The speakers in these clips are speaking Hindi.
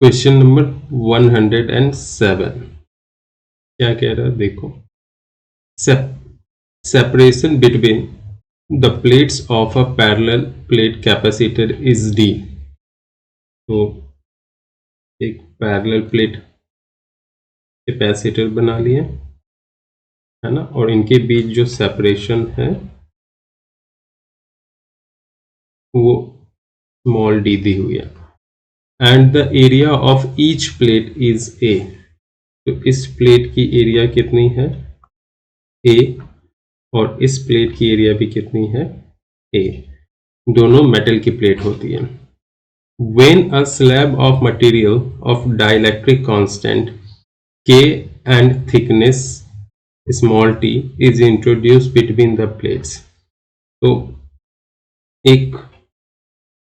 क्वेश्चन नंबर 107 क्या कह रहा है देखो। Separation between the plates of a parallel plate capacitor is D. तो एक पैरेलल प्लेट कैपेसिटर बना लिए, है ना, और इनके बीच जो सेपरेशन है वो स्मॉल डी दी हुई है। And the area of each plate is a. तो इस प्लेट की एरिया कितनी है, ए, और इस प्लेट की एरिया भी कितनी है, ए। दोनों मेटल की प्लेट होती है। When a slab of material of dielectric constant K and thickness small t is introduced between the plates। तो एक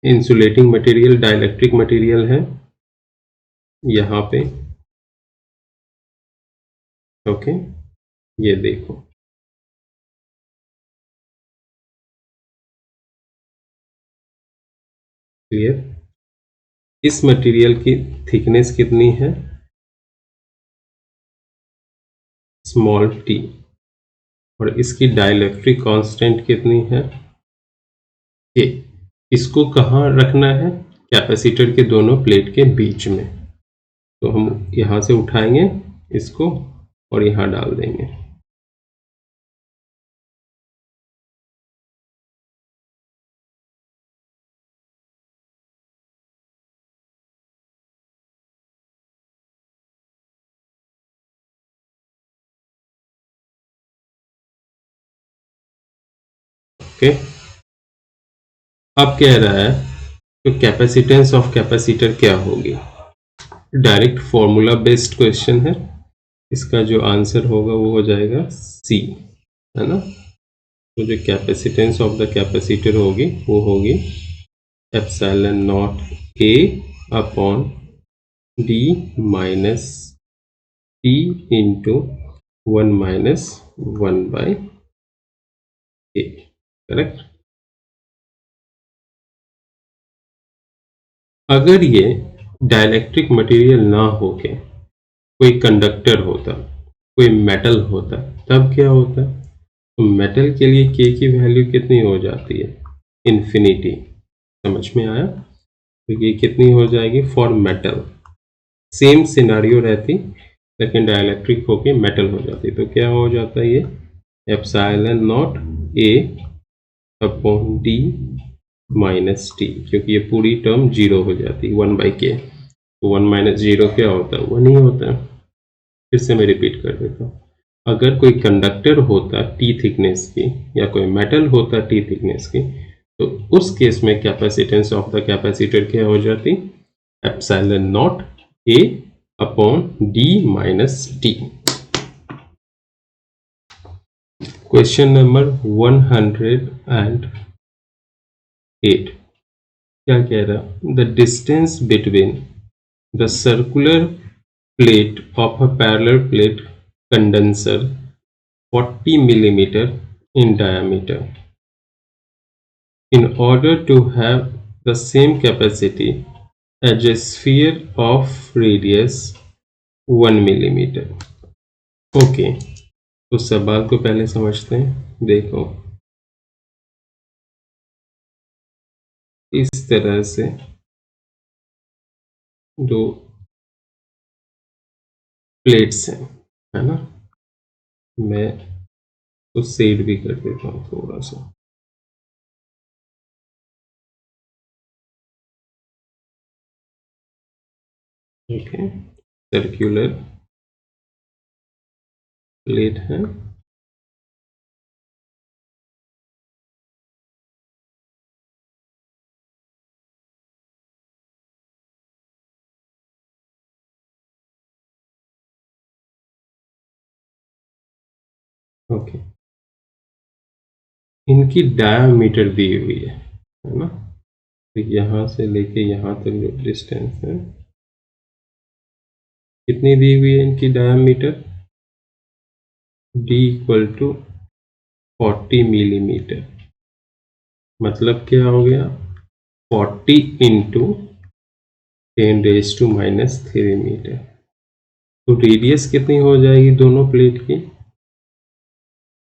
इंसुलेटिंग मटेरियल डाइलेक्ट्रिक मटेरियल है यहाँ पे, ओके, ये देखो, क्लियर। इस मटेरियल की थिकनेस कितनी है, स्मॉल टी, और इसकी डाइलेक्ट्रिक कांस्टेंट कितनी है, के। इसको कहाँ रखना है, कैपेसिटर के दोनों प्लेट के बीच में। तो हम यहाँ से उठाएंगे इसको और यहाँ डाल देंगे। ओके, अब कह रहा है तो कैपेसिटेंस ऑफ कैपेसिटर क्या होगी। डायरेक्ट फॉर्मूला बेस्ड क्वेश्चन है, इसका जो आंसर होगा वो हो जाएगा सी, है ना। तो जो कैपेसिटेंस ऑफ द कैपेसिटर होगी वो होगी epsilon not a upon D minus T into 1 minus 1 by A, correct. अगर ये डाइलेक्ट्रिक मटेरियल ना होके कोई कंडक्टर होता, कोई मेटल होता, तब क्या होता। तो मेटल के लिए के की वैल्यू कितनी हो जाती है, इन्फिनिटी। समझ में आया। तो ये कितनी हो जाएगी फॉर मेटल, सेम सिनारियो रहती लेकिन डाइलेक्ट्रिक होके मेटल हो जाती। तो क्या हो जाता है ये epsilon not a upon D minus T, क्योंकि ये पूरी टर्म जीरो हो जाती है 1 बाई के। तो 1 माइनस जीरो क्या होता है, 1 ही होता है। फिर से मैं रिपीट कर देता हूँ। अगर कोई कंडक्टर होता टी थिकनेस की या कोई मेटल होता टी थिकनेस की, तो उस केस में कैपेसिटेंस ऑफ द कैपेसिटर क्या हो जाती, epsilon not a upon D minus T. Question number 108 क्या कह रहा, the distance between the circular plate of a parallel plate condenser 40 millimeter in diameter. In order to have the same capacity as a sphere of radius 1 millimeter. Okay, तो सवाल को पहले समझते हैं। देखो, इस तरह से दो प्लेट्स हैं, है ना। मैं तो शेड भी कर देता हूँ थोड़ा सा। ओके, सर्कुलर प्लेट है, ओके। इनकी डायमीटर दी हुई है ना। तो यहाँ से लेके यहाँ तक जो डिस्टेंस है कितनी दी हुई है, इनकी diameter d equal to 40 millimetre. मतलब क्या हो गया, 40 इंटू 10⁻³ मीटर। तो रेडियस कितनी हो जाएगी दोनों प्लेट की?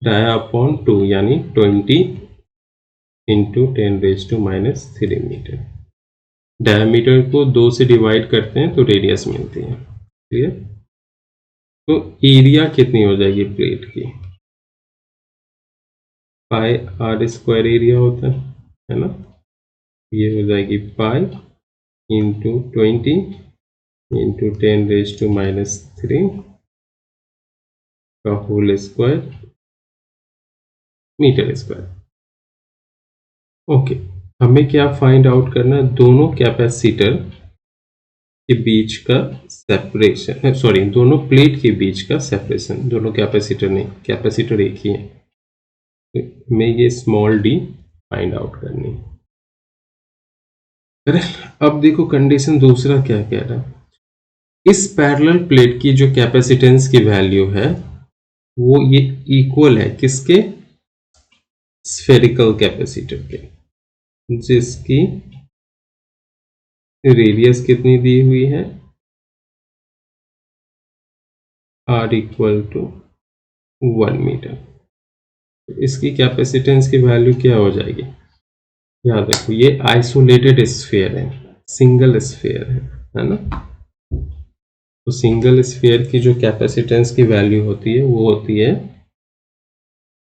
डाया/2 यानी 20 × 10⁻³ मीटर। डायमीटर को 2 से डिवाइड करते हैं तो रेडियस मिलती है। क्लियर? तो एरिया कितनी हो जाएगी प्लेट की? πr² एरिया होता है ना? ये हो जाएगी पाई इंटू 20 इंटू 10⁻³ का whole square metre square. Okay, हमें क्या फाइंड आउट करना है? दोनों कैपेसिटर के बीच का सेपरेशन, सॉरी दोनों प्लेट के बीच का सेपरेशन। दोनों कैपेसिटर नहीं, कैपेसिटर एक ही है, तो हमें ये स्मॉल d फाइंड आउट करनी है। करेक्ट। अब देखो कंडीशन दूसरा क्या कह रहा है। इस पैरेलल प्लेट की जो कैपेसिटेंस की वैल्यू है वो ये इक्वल है किसके? स्फेरिकल कैपेसिटर के, जिसकी रेडियस कितनी दी हुई है? r = 1 metre. तो इसकी कैपेसिटेंस की वैल्यू क्या हो जाएगी? याद रखो ये आइसोलेटेड स्फीयर है, सिंगल स्फीयर है ना? तो सिंगल स्फीयर की जो कैपेसिटेंस की वैल्यू होती है वो होती है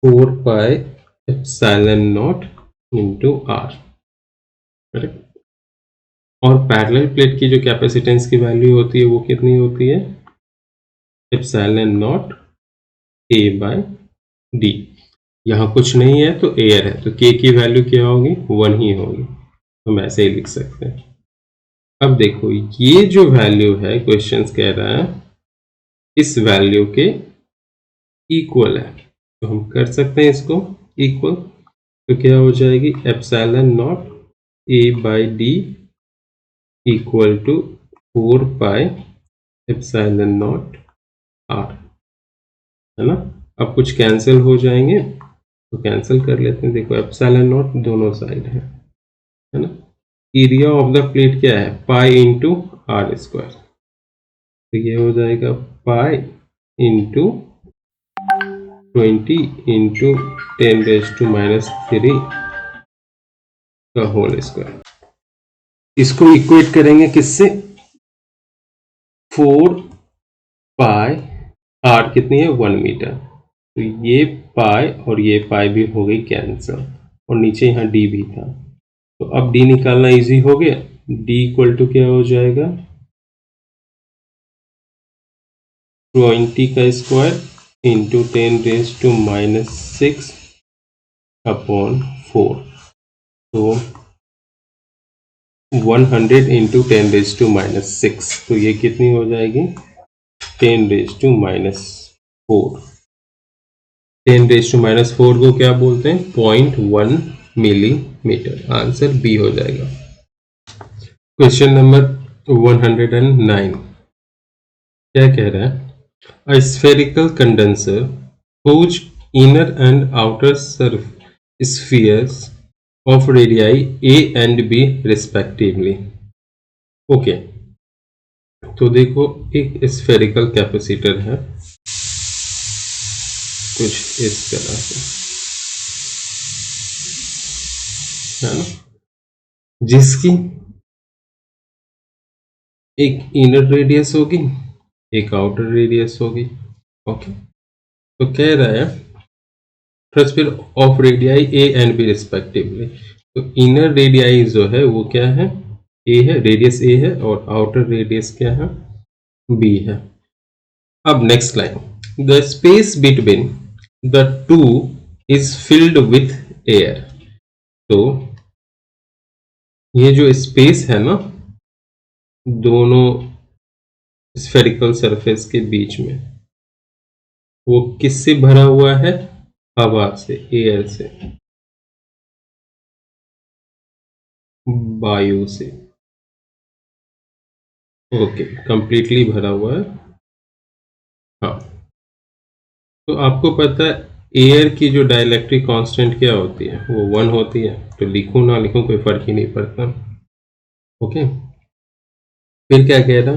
4πε0 इंटू r। करेक्ट। और पैरेलल प्लेट की जो कैपेसिटेंस की वैल्यू होती है वो कितनी होती है? ε0 a/d। यहाँ कुछ नहीं है तो एयर है, तो k की वैल्यू क्या होगी? 1 ही होगी। हम ऐसे ही लिख सकते हैं। अब देखो ये जो वैल्यू है क्वेश्चन कह रहा है इस वैल्यू के इक्वल है, तो हम कर सकते हैं इसको इक्वल। तो क्या हो जाएगी? ε0 a/d इक्वल टू 4πε0 r, है ना? अब कुछ कैंसिल हो जाएंगे तो कैंसिल कर लेते हैं। देखो ε0 दोनों साइड है ना? एरिया ऑफ द प्लेट क्या है? Pi into r²। तो ये हो जाएगा पाई इंटू 20 इंटू 10⁻³ का होल स्क्वायर। इसको इक्वेट करेंगे किससे? 4 पाई r कितनी है? 1 मीटर। तो ये पाई और ये पाई भी हो गई कैंसिल, और नीचे यहाँ d भी था, तो अब d निकालना इजी हो गया। d इक्वल टू क्या हो जाएगा? 20 का स्क्वायर इंटू 10⁻⁶ अपॉन 4, तो 100 इंटू 10⁻⁶, तो ये कितनी हो जाएगी? 10⁻⁴। 10⁻⁴ को क्या बोलते हैं? 0.1 मिलीमीटर। आंसर बी हो जाएगा। क्वेश्चन नंबर 109 क्या कह रहा है? A spherical condenser whose inner and outer spheres of radii a and b respectively। Okay, तो देखो एक स्फेरिकल कैपेसिटर है कुछ इस तरह से, है ना? जिसकी एक इनर रेडियस होगी, एक आउटर रेडियस होगी। ओके, तो कह रहा है फर्स्ट फिर of radii A and B respectively. तो इनर रेडियाई जो है वो क्या है? ए है, रेडियस ए है, और आउटर रेडियस क्या है? बी है। अब next line, the space between the two is filled with air. तो ये जो स्पेस है ना दोनों स्फेरिकल सरफेस के बीच में, वो किससे भरा हुआ है? हवा से, एयर से, वायु से। ओके, कंप्लीटली भरा हुआ है। हाँ, तो आपको पता है एयर की जो डाइलेक्ट्रिक कांस्टेंट क्या होती है? वो 1 होती है। तो लिखूं ना लिखूं कोई फर्क ही नहीं पड़ता। ओके, फिर क्या कह रहा,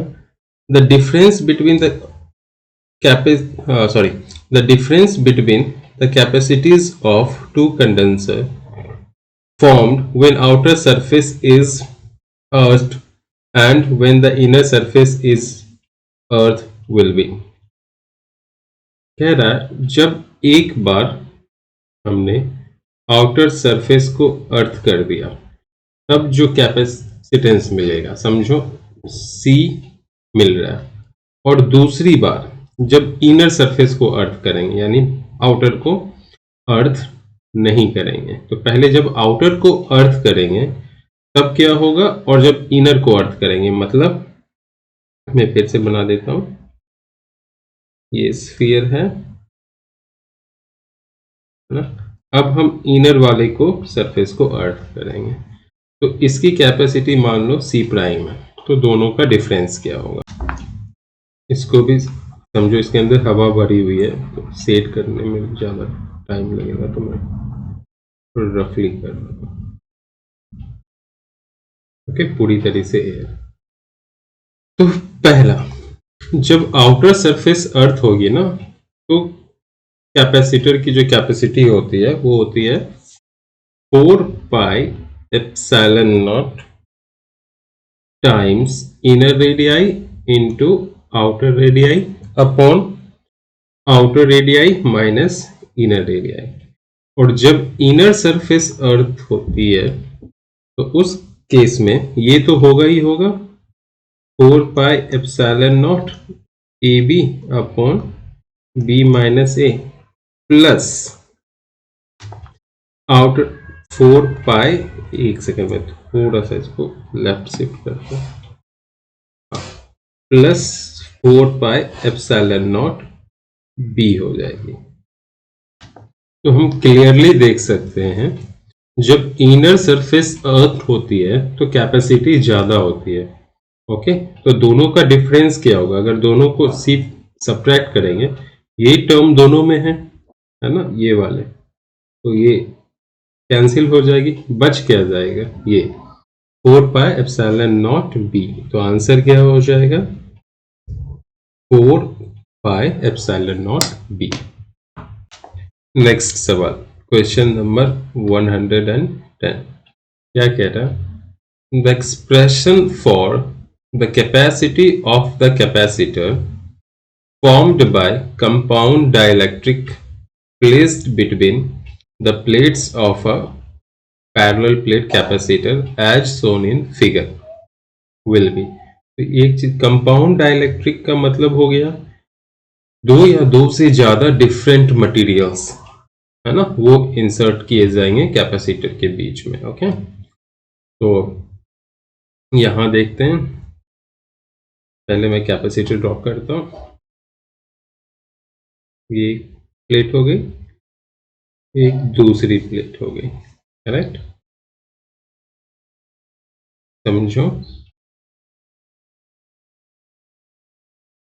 the difference between the the difference between the capacities of two condenser formed when outer surface is earthed and when the inner surface is earth will be। कह रहा है जब एक बार हमने आउटर सरफेस को अर्थ कर दिया तब जो कैपेसिटेंस मिलेगा, समझो C मिल रहा है, और दूसरी बार जब इनर सरफेस को अर्थ करेंगे यानी आउटर को अर्थ नहीं करेंगे, तो पहले जब आउटर को अर्थ करेंगे तब क्या होगा, और जब इनर को अर्थ करेंगे, मतलब मैं फिर से बना देता हूं, ये स्फीयर है ना। अब हम इनर वाले को सरफेस को अर्थ करेंगे तो इसकी कैपेसिटी मान लो C प्राइम है, तो दोनों का डिफरेंस क्या होगा, इसको भी समझो। इसके अंदर हवा भरी हुई है तो सेट करने में ज़्यादा टाइम लगेगा, तो मैं रफली कर रहा हूँ। ओके, पूरी तरह से एयर। तो पहला, जब आउटर सरफेस अर्थ होगी ना तो कैपेसिटर की जो कैपेसिटी होती है वो होती है 4 pi epsilon not times inner radii into outer radii upon outer radii minus inner radii. और जब इनर सरफेस अर्थ होती है तो उस केस में ये तो होगा ही होगा 4 pi epsilon not A B upon B minus A plus outer 4 pi, एक सेकेंड में थोड़ा सा इसको लेफ्ट शिफ्ट करते हैं, plus 4 pi epsilon not be हो जाएगी। तो हम क्लियरली देख सकते हैं जब इनर सरफेस अर्थ होती है तो कैपेसिटी ज्यादा होती है। ओके, तो दोनों का डिफरेंस क्या होगा, अगर दोनों को सब्ट्रैक्ट करेंगे, ये टर्म दोनों में है ना, ये वाले, तो ये कैंसिल हो जाएगी, बच क्या जाएगा, ये 4 पाई एप्सिलॉन नॉट बी। तो आंसर क्या हो जाएगा 4 pi epsilon not be. Next सवाल, क्वेश्चन नंबर 110। क्या कह रहा, the expression for the capacity of the capacitor formed by compound dielectric placed between the plates of a parallel plate capacitor as shown in figure will be। तो एक चीज, कंपाउंड डाइलेक्ट्रिक का मतलब हो गया दो या दो से ज्यादा डिफरेंट मटेरियल्स, है ना, वो इंसर्ट किए जाएंगे कैपेसिटर के बीच में। ओके, तो यहां देखते हैं, पहले मैं कैपेसिटर ड्रॉ करता हूं, ये प्लेट हो गई, एक दूसरी प्लेट हो गई, करेक्ट, समझो।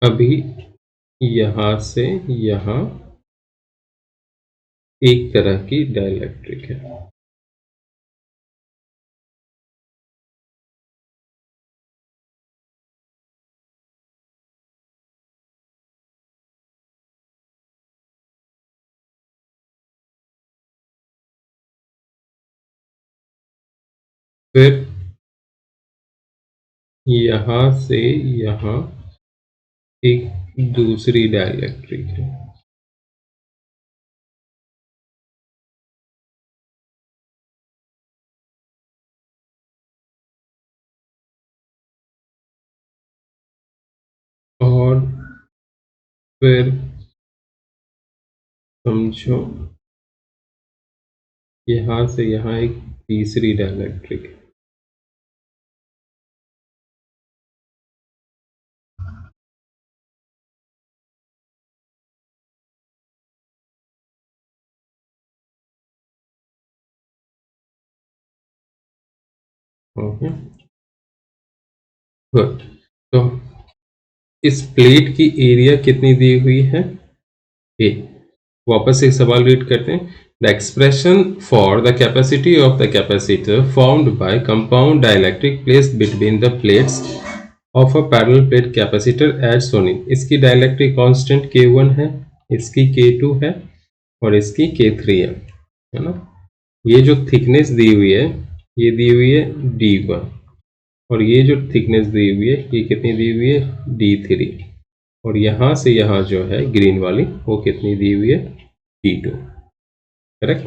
अभी यहां से यहां एक तरह की डाइलेक्ट्रिक है, फिर यहां से यहां एक दूसरी डाइलेक्ट्रिक है, और फिर समझो यहां से यहां एक तीसरी डाइलेक्ट्रिक है। Okay, good. तो इस प्लेट की एरिया कितनी दी हुई है, ए। वापस एक सवाल रीड करते हैं, the expression for the capacity of the capacitor formed by compound dielectric placed between the plates of a parallel plate capacitor as shown in. इसकी डाइलेक्ट्रिक कांस्टेंट K1 है, इसकी K2 है और इसकी K3 है ना। ये जो थिकनेस दी हुई है ये दी हुई है D1 और ये जो थिकनेस दी हुई है ये कितनी दी हुई है D3 और यहाँ से यहाँ जो है ग्रीन वाली वो कितनी दी हुई है D2। करेक्ट।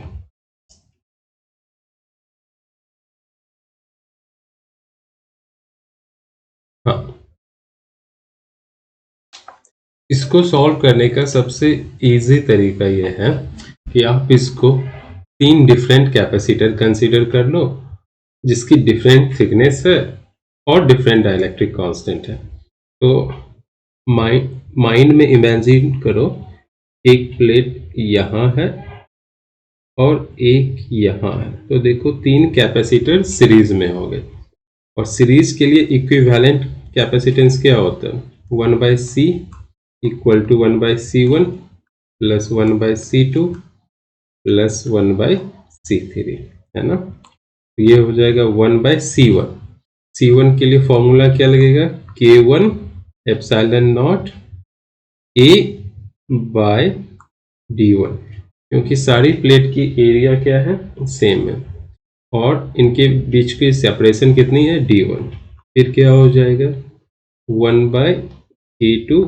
हाँ, इसको सॉल्व करने का सबसे इजी तरीका ये है कि आप इसको 3 डिफरेंट कैपेसिटर कंसीडर कर लो जिसकी डिफरेंट थिकनेस है और डिफरेंट डाइलेक्ट्रिक कांस्टेंट है। तो माइंड में इमेजिन करो एक प्लेट यहाँ है और एक यहाँ है, तो देखो 3 कैपेसिटर सीरीज में हो गए और सीरीज के लिए इक्विवेलेंट कैपेसिटेंस क्या होता है 1/C equal to 1/C1 plus 1/C2 plus 1/C3 है ना। तो ये हो जाएगा 1/C1। C1 के लिए फॉर्मूला क्या लगेगा K1 epsilon not A bye D1 क्योंकि सारी प्लेट की एरिया क्या है सेम है और इनके बीच की सेपरेशन कितनी है D1। फिर क्या हो जाएगा 1/K2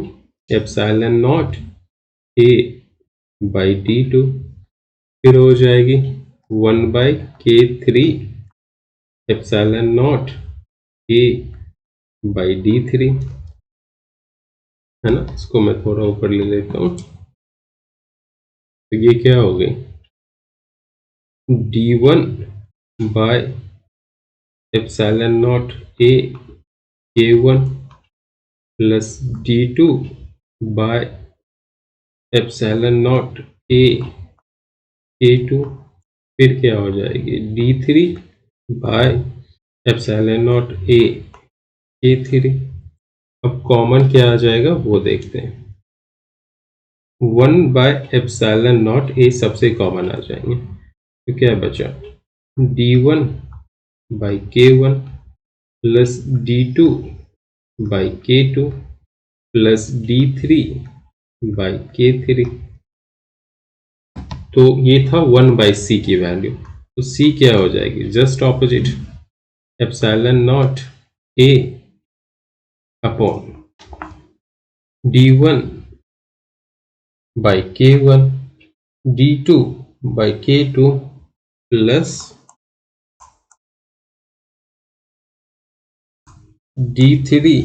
epsilon not A by D2। फिर हो जाएगी 1/K3 epsilon not A by D3 है ना। इसको मैं थोड़ा ऊपर ले लेता हूँ तो ये क्या हो गई D1 by epsilon not A K1 plus D2 by epsilon not A K2। फिर क्या हो जाएगी D3 by epsilon not A K3। अब कॉमन क्या आ जाएगा वो देखते हैं 1 बाय एप्सिलॉन नॉट A सबसे कॉमन आ जाएंगे तो क्या बचा D1 by K1 plus D2 by K2 plus D3 by K3। तो ये था 1/C की वैल्यू। तो C क्या हो जाएगी just opposite epsilon not A upon D1 by K1 D2 by K2 plus D3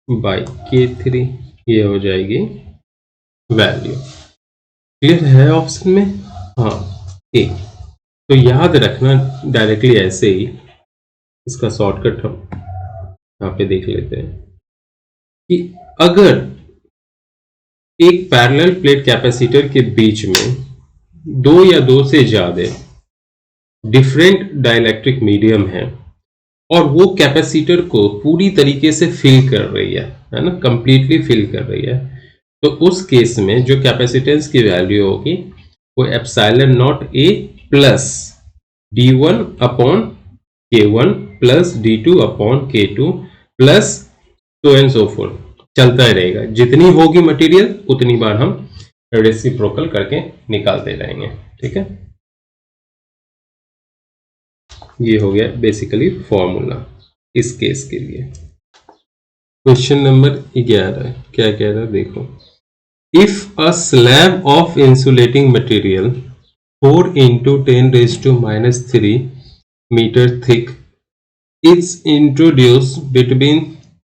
by K3। ये हो जाएगी वैल्यू। क्लियर है ऑप्शन में। हाँ ए। तो याद रखना डायरेक्टली ऐसे ही इसका शॉर्टकट हम यहाँ पे देख लेते हैं कि अगर एक पैरेलल प्लेट कैपेसिटर के बीच में 2 या 2 से ज्यादा डिफरेंट डाइलेक्ट्रिक मीडियम है और वो कैपेसिटर को पूरी तरीके से फिल कर रही है ना, कंप्लीटली फिल कर रही है, तो उस केस में जो कैपेसिटेंस की वैल्यू होगी वो epsilon not A plus D1 upon K1 plus D2 upon K2 plus so and so fourth चलता ही रहेगा। जितनी होगी मटेरियल उतनी बार हम रेसिप्रोकल करके निकालते रहेंगे। ठीक है, ये हो गया बेसिकली फॉर्मूला इस केस के लिए। क्वेश्चन नंबर 11 क्या कह रहा है देखो। If a slab of insulating material 4 into 10⁻³ meter thick is introduced between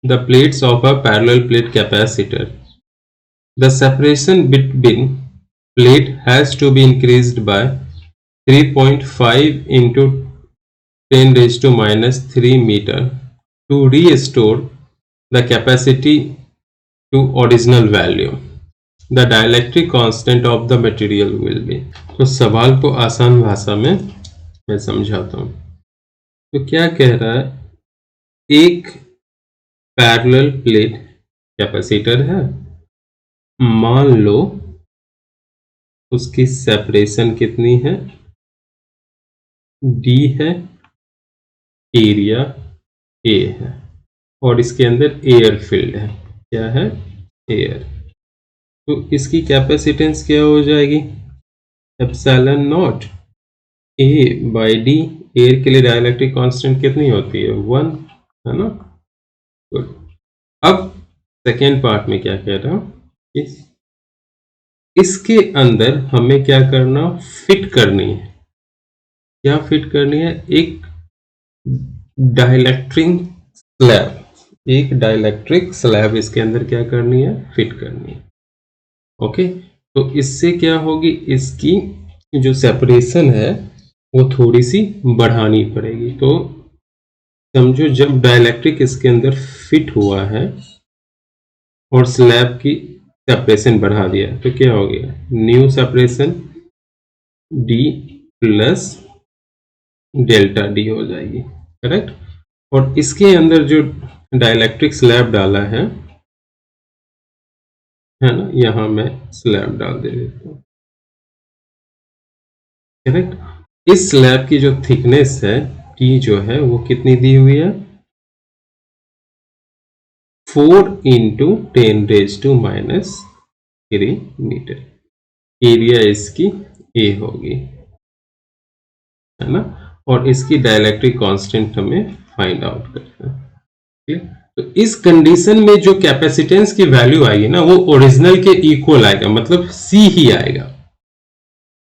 the plates of a parallel plate capacitor. The separation between plate has to be increased by 3.5 into 10⁻³ meter to restore the capacity to original value. The dielectric constant of the material will be। तो सवाल को आसान भाषा में मैं समझाता हूं। तो क्या कह रहा है, एक पैरेलल प्लेट कैपेसिटर है, मान लो उसकी सेपरेशन कितनी है D है, एरिया A है और इसके अंदर एयर फील्ड है। क्या है? एयर। तो इसकी कैपेसिटेंस क्या हो जाएगी? Epsilon not A by D. Air के लिए डाइलेक्ट्रिक कांस्टेंट कितनी होती है? 1, है ना? गुड। अब सेकेंड पार्ट में क्या कह रहा हूं? इसके अंदर हमें क्या करना? फिट करनी है। क्या फिट करनी है? एक डाइलेक्ट्रिक स्लैब। एक डाइलेक्ट्रिक स्लैब इसके अंदर क्या करनी है? फिट करनी है। ओके, तो इससे क्या होगी? इसकी जो सेपरेशन है वो थोड़ी सी बढ़ानी पड़ेगी। तो समझो जब डाइलेक्ट्रिक इसके अंदर फिट हुआ है और स्लैब की सेपरेशन बढ़ा दिया तो क्या हो गया? New separation D plus delta D हो जाएगी। करेक्ट? और इसके अंदर जो डाइलेक्ट्रिक स्लैब डाला है ना, यहां मैं स्लैब डाल दे देता हूं। करेक्ट? इस स्लैब की जो थिकनेस है टी जो है वो कितनी दी हुई है? 4 इंटू 10⁻³ मीटर। एरिया इसकी ए होगी, है ना? और इसकी डाइलेक्ट्रिक कांस्टेंट हमें फाइंड आउट करना है। तो इस कंडीशन में जो कैपेसिटेंस की वैल्यू आएगी ना वो ओरिजिनल के इक्वल आएगा, मतलब सी ही आएगा,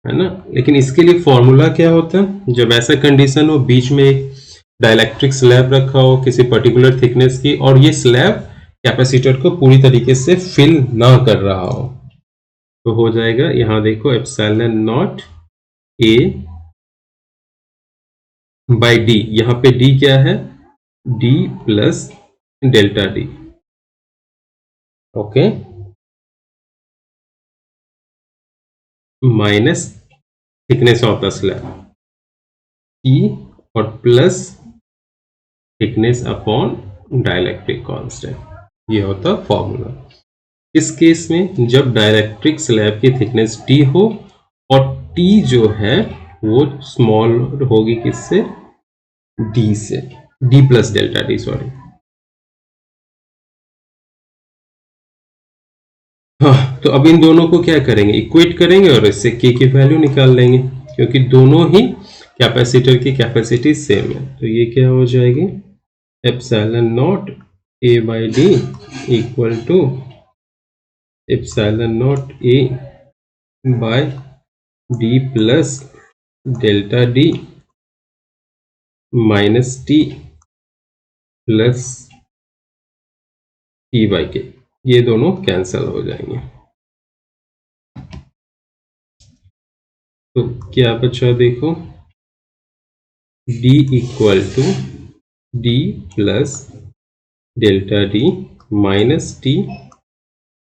है ना? लेकिन इसके लिए फॉर्मूला क्या होता है? जब ऐसा कंडीशन हो, बीच में एक डाइलेक्ट्रिक स्लैब रखा हो किसी पर्टिकुलर थिकनेस की और ये स्लैब कैपेसिटर को पूरी तरीके से फिल ना कर रहा हो, तो हो जाएगा, यहां देखो, epsilon not A by D. यहां पे डी क्या है? D plus delta D. Okay, minus thickness of the slab E और plus thickness upon dielectric constant. ये होता फॉर्मूला। इस केस में जब डाइलेक्ट्रिक स्लैब की थिकनेस टी हो और टी जो है वो स्मॉल होगी किससे? डी से, D plus delta D, sorry. हाँ, तो अब इन दोनों को क्या करेंगे? इक्वेट करेंगे और इससे के की वैल्यू निकाल लेंगे, क्योंकि दोनों ही कैपेसिटर की कैपेसिटी सेम है। तो ये क्या हो जाएगी? Epsilon not A by D equal to epsilon not A by D plus delta D minus T plus T by K. ये दोनों कैंसल हो जाएंगे। तो क्या बचा? देखो, d equal to D plus delta D minus T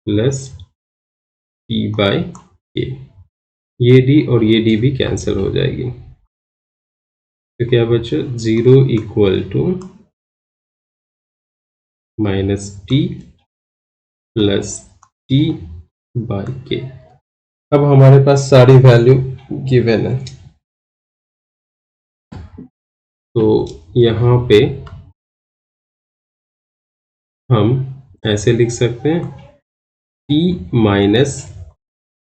plus T by K. ये d और ये d भी कैंसिल हो जाएगी। तो क्या बचा? 0 equal to minus T plus T by K. अब हमारे पास सारी वैल्यू गिवन है, तो यहाँ पे हम ऐसे लिख सकते हैं T minus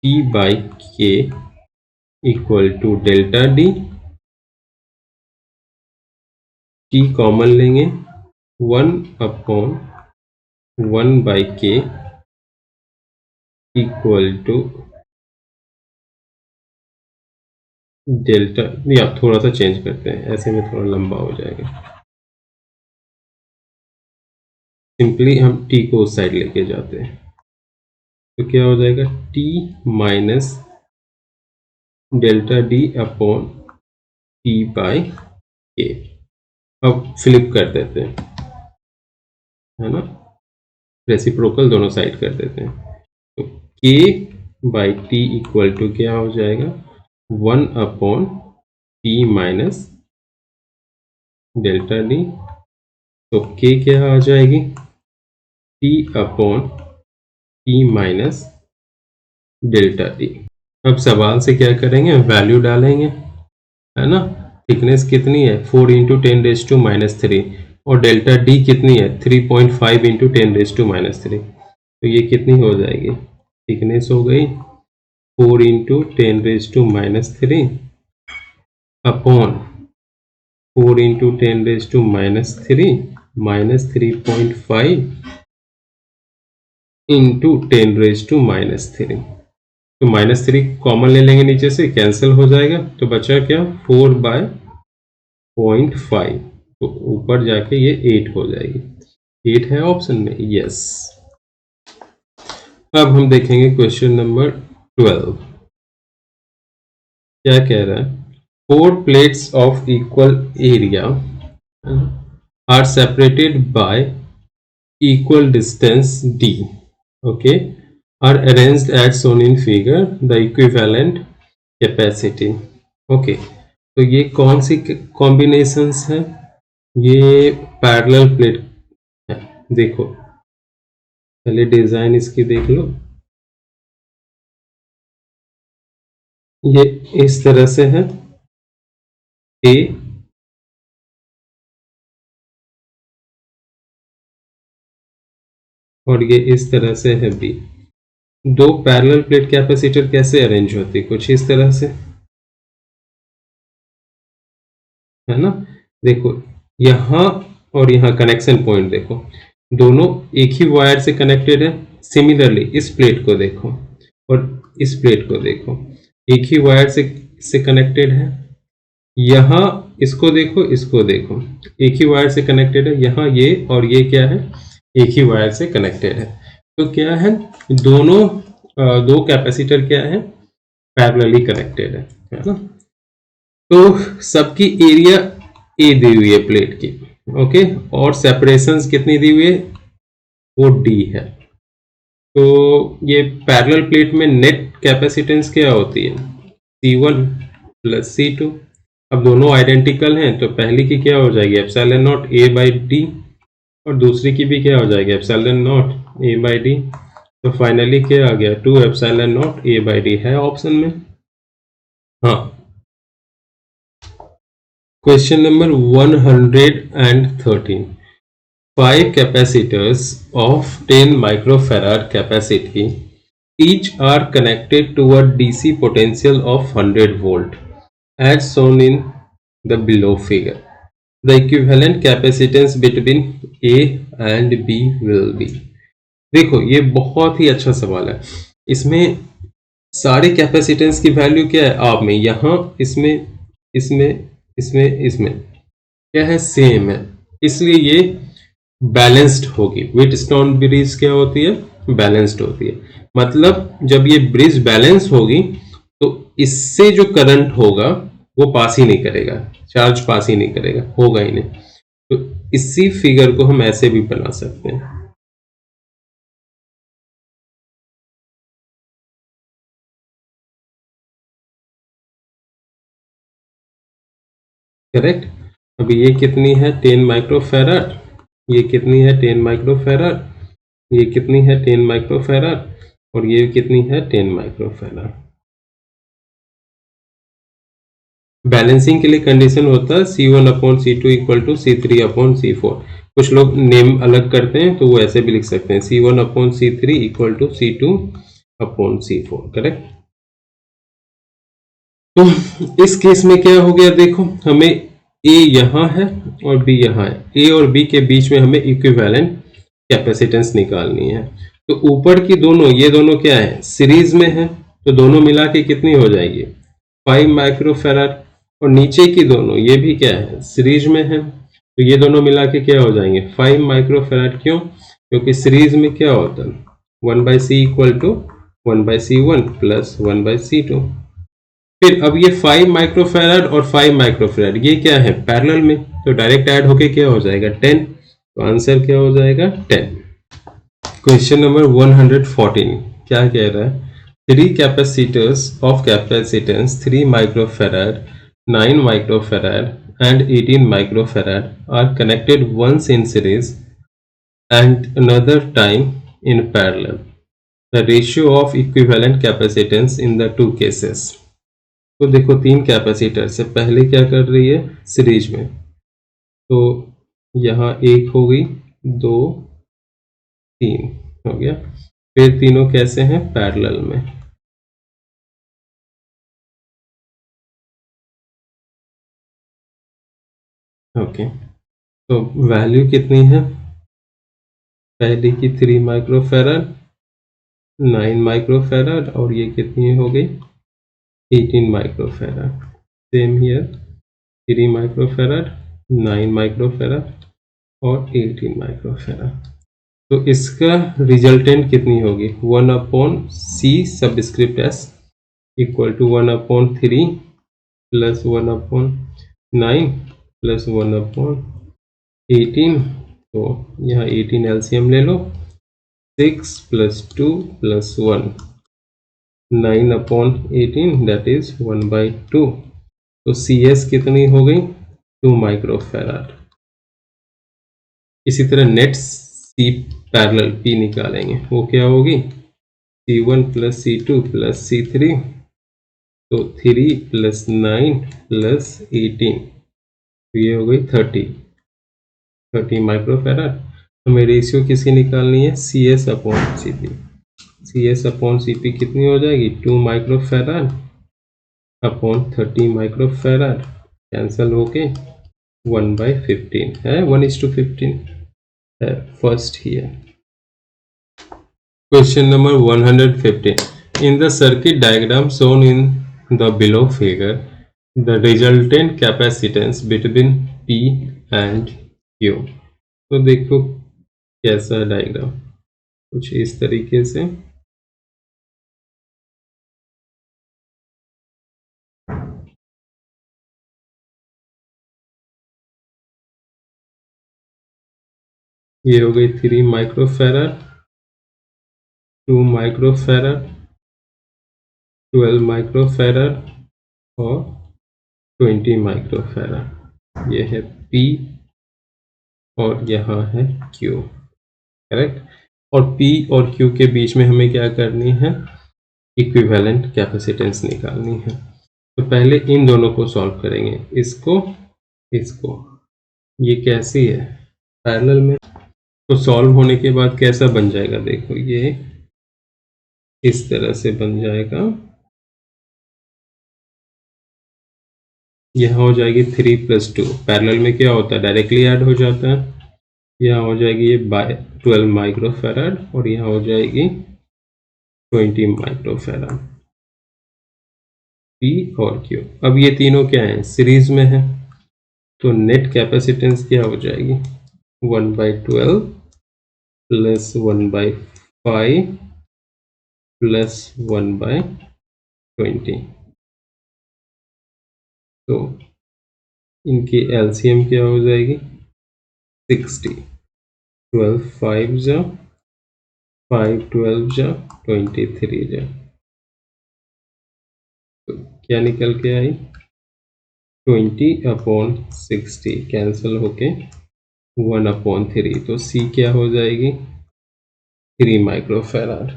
T by K equal to delta D. T common लेंगे, 1/1/k इक्वल टू डेल्टा, या थोड़ा सा चेंज करते हैं, ऐसे में थोड़ा लंबा हो जाएगा। सिंपली हम टी को उस साइड लेके जाते हैं, तो क्या हो जाएगा? T minus delta D upon T by K. अब फ्लिप कर देते हैं, है ना? रेसिप्रोकल दोनों साइड कर देते हैं। तो के बाई टी इक्वल टू क्या हो जाएगा? 1/t minus delta D. तो के क्या आ जाएगी? t/t minus delta D. अब सवाल से क्या करेंगे? वैल्यू डालेंगे, है ना? थिकनेस कितनी है? 4 इंटू 10⁻³ और डेल्टा डी कितनी है 3.5 इंटू 10⁻³ तो ये कितनी हो जाएगी, थिकनेस हो गई 4 into 10⁻³ upon 4 into 10⁻³ minus 3.5 into 10⁻³ तो -3 कॉमन ले लेंगे, नीचे से कैंसिल हो जाएगा तो बचा क्या 4/0.5 तो ऊपर जाके ये 8 हो जाएगी। 8 है ऑप्शन में, यस। अब हम देखेंगे क्वेश्चन नंबर 12। क्या कह रहा है, 4 plates of equal area are separated by equal distance d, okay, are arranged as shown in figure, the equivalent capacity, okay। तो ये कौन सी कॉम्बिनेशंस है, ये पैरेलल प्लेट है। देखो पहले डिजाइन इसकी देख लो, ये इस तरह से है ए और ये इस तरह से है बी। दो पैरेलल प्लेट कैपेसिटर कैसे अरेंज होती है, कुछ इस तरह से, है ना। देखो यहाँ और यहाँ कनेक्शन पॉइंट देखो, दोनों एक ही वायर से कनेक्टेड है। सिमिलरली इस प्लेट को देखो और इस प्लेट को देखो, एक ही वायर से कनेक्टेड है। यहाँ इसको देखो, इसको देखो, एक ही वायर से कनेक्टेड है। यहाँ ये और ये क्या है, एक ही वायर से कनेक्टेड है। तो क्या है, दोनों दो कैपेसिटर क्या है, पैरेलली कनेक्टेड है ना। तो सबकी एरिया ए दी हुई है प्लेट की, ओके, और सेपरेशंस कितनी दी हुई है, वो डी है। तो ये पैरेलल प्लेट में नेट कैपेसिटेंस क्या होती है, C1 प्लस C2। अब दोनों आइडेंटिकल हैं तो पहली की क्या हो जाएगी एप्सिलॉन नॉट A/D और दूसरी की भी क्या हो जाएगी एप्सिलॉन नॉट A/D। तो फाइनली क्या आ गया 2 एप्सिलॉन नॉट A/D है ऑप्शन में। हाँ, question number 113। 5 capacitors of 10 microfarad capacity each are connected to a DC potential of 100 volt as shown in the below figure. The equivalent capacitance between A and B will be। देखो ये बहुत ही अच्छा सवाल है। इसमें सारे कैपेसिटेंस की वैल्यू क्या है, आप में यहाँ इसमें इसमें इसमें इसमें क्या है, सेम है, इसलिए ये बैलेंस्ड होगी। व्हीटस्टोन ब्रिज क्या होती है, बैलेंस्ड होती है। मतलब जब ये ब्रिज बैलेंस होगी तो इससे जो करंट होगा वो पास ही नहीं करेगा, चार्ज पास ही नहीं करेगा, होगा ही नहीं। तो इसी फिगर को हम ऐसे भी बना सकते हैं। करेक्ट। अभी ये कितनी है 10 माइक्रोफैराड, ये कितनी है 10 माइक्रोफैराड, ये कितनी है 10 माइक्रोफैराड और ये कितनी है 10 माइक्रोफैराड। बैलेंसिंग के लिए कंडीशन होता है C1/C2 इक्वल टू C3/C4। कुछ लोग नेम अलग करते हैं तो वो ऐसे भी लिख सकते हैं C1/C3 equal to C2/C4, correct. तो इस केस में क्या हो गया, देखो हमें ए यहाँ है और बी यहाँ है, ए और बी के बीच में हमें इक्विवेलेंट कैपेसिटेंस निकालनी है। तो ऊपर की दोनों, ये दोनों क्या है सीरीज में है, तो दोनों मिला के कितनी हो जाएगी 5 माइक्रोफैराड, और नीचे की दोनों ये भी क्या है सीरीज में है, तो ये दोनों मिला के क्या हो जाएंगे 5 माइक्रोफैराड। क्यों, क्योंकि सीरीज में क्या होता है 1/C equal to 1/C1 plus 1/C2। फिर अब ये 5 माइक्रोफैराड और 5 माइक्रोफैराड ये क्या है पैरेलल में, तो डायरेक्ट ऐड होके क्या हो जाएगा 10। तो आंसर क्या हो जाएगा 10। क्वेश्चन नंबर 114 क्या कह रहा है, 3 capacitors of capacitance 3 microfarad, 9 microfarad and 18 microfarad are connected once in series and another time in parallel. The ratio of equivalent capacitance in the two cases। तो देखो 3 कैपेसिटर से पहले क्या कर रही है सीरीज में, तो यहाँ एक हो गई, 2, 3 हो गया। फिर तीनों कैसे हैं? पैरेलल में। ओके, तो वैल्यू कितनी है? पहले की 3 माइक्रोफैराड, 9 माइक्रोफैराड, और ये कितनी हो गई? 18 microfarad. Same here, 3 microfarad, 9 microfarad और 18 माइक्रोफैराड। तो इसका रिजल्टेंट कितनी होगी? 1/c subscript s equal to 1/3 plus 1/9 plus 1/18। तो यहाँ 18 एलसीएम ले लो, 6 प्लस 2 प्लस 1, 9/18 दैट इज 1/2। तो CS कितनी हो गई? 2 माइक्रोफैराड। इसी तरह नेट C पैरेलल P निकालेंगे, वो क्या होगी? C1 plus C2 plus C3, तो 3 प्लस 9 प्लस 18, तो ये हो गई 30 माइक्रोफैराड। हमें रेशियो किसकी निकालनी है? CS upon CP। CS upon CP कितनी हो जाएगी? 2 माइक्रोफैराड अपॉन 30 माइक्रोफैराड, कैंसल होके 1/15 है, 1:15 है first here. Question number 115. In the circuit diagram shown in the below figure, the resultant capacitance between P and Q. तो देखो कैसा है डायग्राम, कुछ इस तरीके से। ये हो गई 3 माइक्रोफैराड, 2 माइक्रोफैराड, 12 माइक्रोफैराड और 20 माइक्रोफैराड। ये है P और यहाँ है Q, करेक्ट। और P और Q के बीच में हमें क्या करनी है? इक्विवेलेंट कैपेसिटेंस निकालनी है। तो पहले इन दोनों को सॉल्व करेंगे, इसको। ये कैसी है? पैरेलल में। तो सॉल्व होने के बाद कैसा बन जाएगा? देखो ये इस तरह से बन जाएगा। यहाँ हो जाएगी 3 + 2। पैरेलल में क्या होता है? डायरेक्टली ऐड हो जाता है। यहाँ हो जाएगी ये 12 माइक्रोफैराड और यहाँ हो जाएगी 20 माइक्रोफैराड, P और Q। अब ये तीनों क्या है? सीरीज में है, तो नेट कैपेसिटेंस क्या हो जाएगी? 1/12 प्लस 1/5 प्लस 1/20। तो इनकी एलसीएम क्या हो जाएगी? 60। 12 5 जा, 5 12 जा, 23 जा, तो क्या निकल के आई? 20/60 कैंसिल होके 1/3। तो C क्या हो जाएगी? 3 माइक्रोफैराड।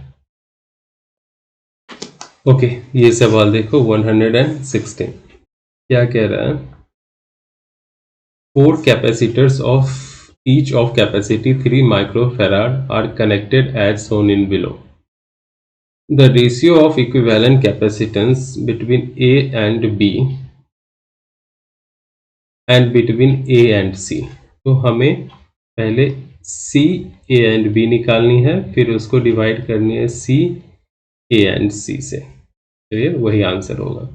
ओके, ये सवाल देखो 116 क्या कह रहा है? 4 capacitors of each of capacity 3 microfarad are connected as shown in below. The ratio of equivalent capacitance between A and B and between A and C. तो हमें पहले C A and B निकालनी है, फिर उसको डिवाइड करनी है C A and C से, फिर वही आंसर होगा।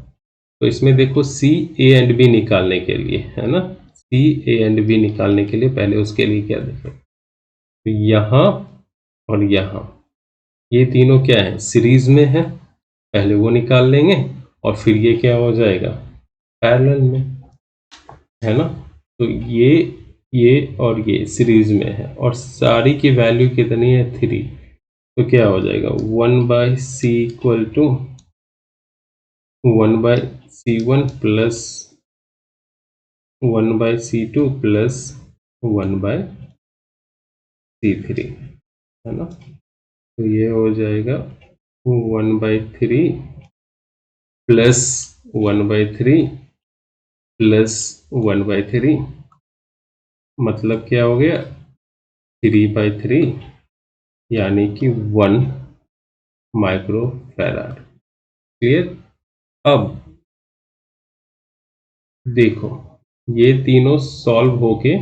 तो इसमें देखो C A and B निकालने के लिए, है ना, C A and B निकालने के लिए पहले उसके लिए क्या देखें? तो यहाँ और यहाँ ये तीनों क्या है? सीरीज में है, पहले वो निकाल लेंगे और फिर ये क्या हो जाएगा? पैरेलल में, है ना। तो ये और ये सीरीज में है और सारी की वैल्यू कितनी है? 3। तो क्या हो जाएगा? 1/C equal to 1/C1 plus 1/C2 plus 1/C3, है ना। तो ये हो जाएगा 1/3 प्लस 1/3 प्लस 1/3 मतलब क्या हो गया 3/3 यानी कि 1 माइक्रो फैराड। क्लियर। अब देखो ये तीनों सॉल्व होके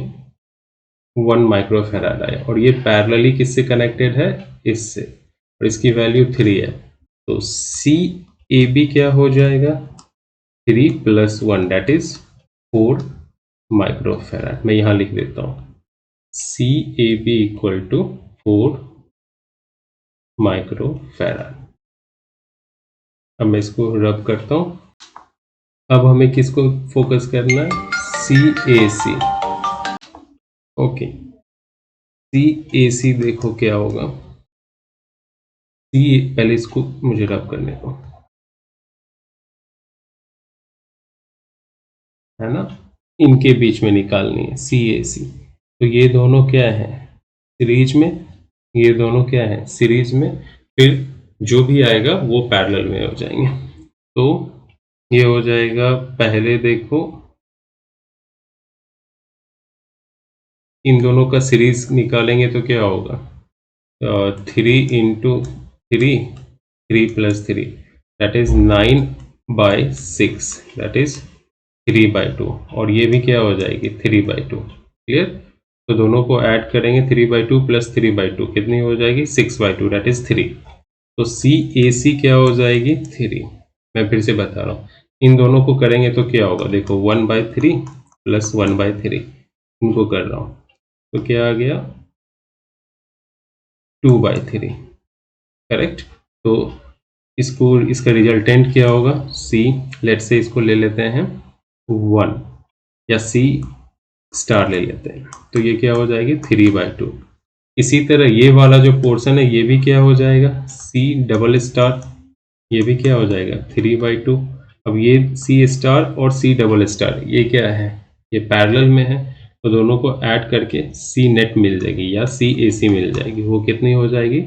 1 माइक्रो फैराड आया और ये पैरेलली किससे कनेक्टेड है, इससे, और इसकी वैल्यू 3 है। तो सी ए बी क्या हो जाएगा 3 + 1 दैट इज 4 माइक्रो फैराड। मैं यहां लिख देता हूं C A B equal to 4 micro farad. अब मैं इसको रब करता हूं। अब हमें किसको फोकस करना है, सी ए सी। ओके, सी ए सी देखो क्या होगा, सी पहले इसको मुझे रब करने दो, है ना, इनके बीच में निकालनी है सी ए सी। तो ये दोनों क्या है सीरीज में, ये दोनों क्या है सीरीज में, फिर जो भी आएगा वो पैरेलल में हो जाएंगे। तो ये हो जाएगा, पहले देखो इन दोनों का सीरीज निकालेंगे तो क्या होगा 3 × 3 दैट इज 9/6 दैट इज 3/2 और ये भी क्या हो जाएगी 3/2। क्लियर। तो दोनों को ऐड करेंगे 3/2 + 3/2 कितनी हो जाएगी 6/2 दैट इज 3। तो सी ए सी क्या हो जाएगी 3। मैं फिर से बता रहा हूँ, इन दोनों को करेंगे तो क्या होगा, देखो 1/3 + 1/3 इनको कर रहा हूँ तो क्या आ गया 2/3। करेक्ट। तो इसको इसका रिजल्टेंट क्या होगा सी, लेट से इसको ले लेते हैं 1 या सी स्टार ले लेते हैं, तो ये क्या हो जाएगी 3/2। इसी तरह ये वाला जो पोर्शन है ये भी क्या हो जाएगा सी डबल स्टार, ये भी क्या हो जाएगा 3/2। अब ये सी स्टार और सी डबल स्टार ये क्या है, ये पैरेलल में है, तो दोनों को ऐड करके सी नेट मिल जाएगी या सी ए सी मिल जाएगी। वो कितनी हो जाएगी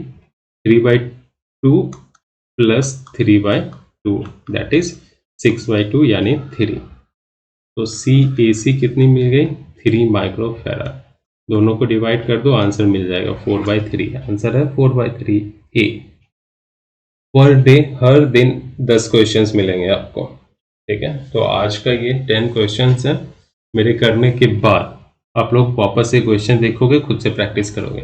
3/2 + 3/2 दैट इज 6/2 यानी 3। तो सी ए सी कितनी मिल गई 3 माइक्रो फैराड। दोनों को डिवाइड कर दो आंसर मिल जाएगा 4/3। आंसर है 4/3 ए। पर डे हर दिन 10 क्वेश्चंस मिलेंगे आपको। ठीक है, तो आज का ये 10 क्वेश्चंस है। मेरे करने के बाद आप लोग वापस से क्वेश्चन देखोगे, खुद से प्रैक्टिस करोगे।